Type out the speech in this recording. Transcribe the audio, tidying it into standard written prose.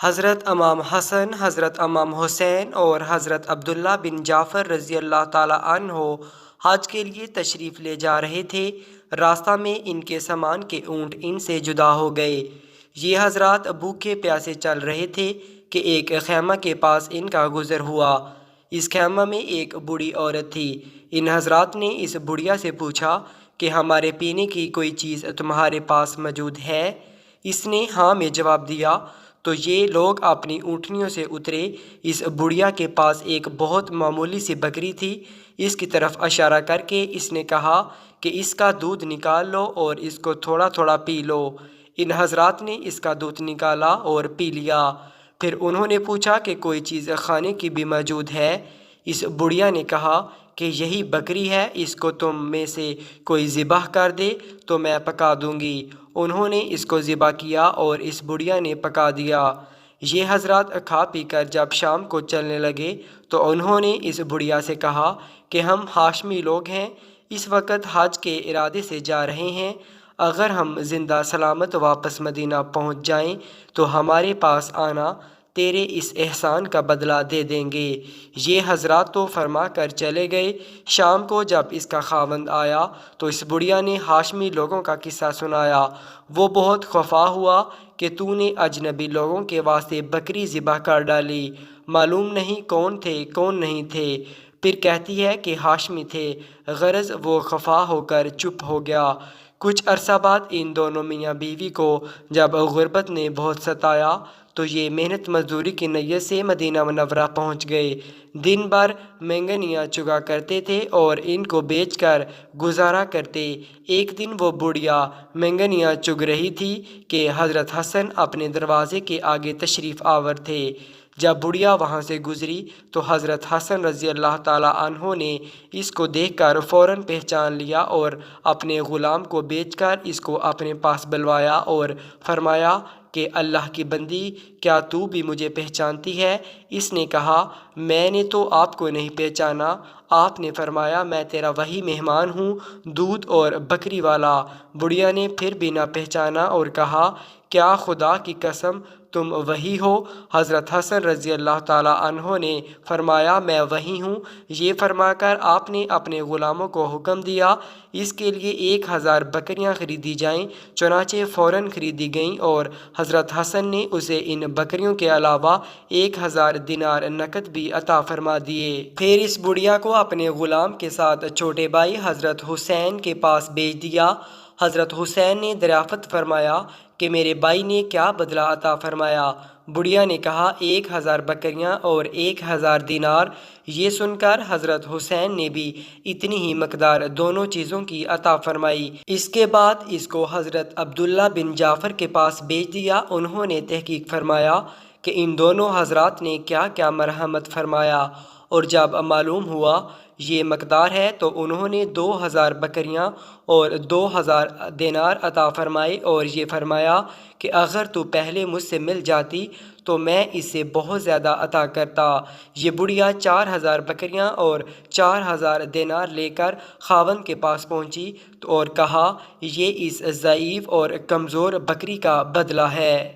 حضرت امام حسن، حضرت امام حسین اور حضرت عبداللہ بن جعفر رضی اللہ تعالیٰ عنہ حج کے لیے تشریف لے جا رہے تھے۔ راستہ میں ان کے سامان کے اونٹ ان سے جدا ہو گئے۔ یہ حضرات بھوکے پیاسے چل رہے تھے کہ ایک خیمہ کے پاس ان کا گزر ہوا۔ اس خیمہ میں ایک بوڑھی عورت تھی۔ ان حضرات نے اس بڑھیا سے پوچھا کہ ہمارے پینے کی کوئی چیز تمہارے پاس موجود ہے؟ اس نے ہاں میں جواب دیا تو یہ لوگ اپنی اونٹنیوں سے اترے۔ اس بڑھیا کے پاس ایک بہت معمولی سی بکری تھی۔ اس کی طرف اشارہ کر کے اس نے کہا کہ اس کا دودھ نکال لو اور اس کو تھوڑا تھوڑا پی لو۔ ان حضرات نے اس کا دودھ نکالا اور پی لیا۔ پھر انہوں نے پوچھا کہ کوئی چیز کھانے کی بھی موجود ہے؟ اس بڑھیا نے کہا کہ یہی بکری ہے، اس کو تم میں سے کوئی ذبح کر دے تو میں پکا دوں گی۔ انہوں نے اس کو ذبح کیا اور اس بڑھیا نے پکا دیا۔ یہ حضرات کھا پی کر جب شام کو چلنے لگے تو انہوں نے اس بڑھیا سے کہا کہ ہم ہاشمی لوگ ہیں، اس وقت حج کے ارادے سے جا رہے ہیں۔ اگر ہم زندہ سلامت واپس مدینہ پہنچ جائیں تو ہمارے پاس آنا، تیرے اس احسان کا بدلہ دے دیں گے۔ یہ حضرات تو فرما کر چلے گئے۔ شام کو جب اس کا خاوند آیا تو اس بڑھیا نے ہاشمی لوگوں کا قصہ سنایا۔ وہ بہت خفا ہوا کہ تو نے اجنبی لوگوں کے واسطے بکری ذبح کر ڈالی، معلوم نہیں کون تھے کون نہیں تھے۔ پھر کہتی ہے کہ ہاشمی تھے، غرض وہ خفا ہو کر چپ ہو گیا۔ کچھ عرصہ بعد ان دونوں میاں بیوی کو جب غربت نے بہت ستایا تو یہ محنت مزدوری کی نیت سے مدینہ منورہ پہنچ گئے۔ دن بھر مینگنیاں چگا کرتے تھے اور ان کو بیچ کر گزارا کرتے۔ ایک دن وہ بڑھیا مینگنیاں چگ رہی تھی کہ حضرت حسن اپنے دروازے کے آگے تشریف آور تھے۔ جب بڑھیا وہاں سے گزری تو حضرت حسن رضی اللہ تعالیٰ عنہ نے اس کو دیکھ کر فوراً پہچان لیا اور اپنے غلام کو بیچ کر اس کو اپنے پاس بلوایا اور فرمایا کہ اللہ کی بندی، کیا تو بھی مجھے پہچانتی ہے؟ اس نے کہا میں نے تو آپ کو نہیں پہچانا۔ آپ نے فرمایا میں تیرا وہی مہمان ہوں، دودھ اور بکری والا۔ بڑھیا نے پھر بھی نہ پہچانا اور کہا کیا خدا کی قسم تم وہی ہو؟ حضرت حسن رضی اللہ تعالیٰ عنہ نے فرمایا میں وہی ہوں۔ یہ فرما کر آپ نے اپنے غلاموں کو حکم دیا اس کے لیے 1000 بکریاں خریدی جائیں۔ چنانچہ فوراً خریدی گئیں اور حضرت حسن نے اسے ان بکریوں کے علاوہ 1000 دینار نقد بھی عطا فرما دیے۔ پھر اس بڑھیا کو اپنے غلام کے ساتھ چھوٹے بھائی حضرت حسین کے پاس بھیج دیا۔ حضرت حسین نے دریافت فرمایا کہ میرے بھائی نے کیا بدلہ عطا فرمایا؟ بڑھیا نے کہا 1000 بکریاں اور 1000 دینار۔ یہ سن کر حضرت حسین نے بھی اتنی ہی مقدار دونوں چیزوں کی عطا فرمائی۔ اس کے بعد اس کو حضرت عبداللہ بن جعفر کے پاس بھیج دیا۔ انہوں نے تحقیق فرمایا کہ ان دونوں حضرات نے کیا کیا مرحمت فرمایا، اور جب معلوم ہوا یہ مقدار ہے تو انہوں نے 2000 بکریاں اور 2000 دینار عطا فرمائے اور یہ فرمایا کہ اگر تو پہلے مجھ سے مل جاتی تو میں اس سے بہت زیادہ عطا کرتا۔ یہ بڑھیا 4000 بکریاں اور 4000 دینار لے کر خاوند کے پاس پہنچی اور کہا یہ اس ضعیف اور کمزور بکری کا بدلہ ہے۔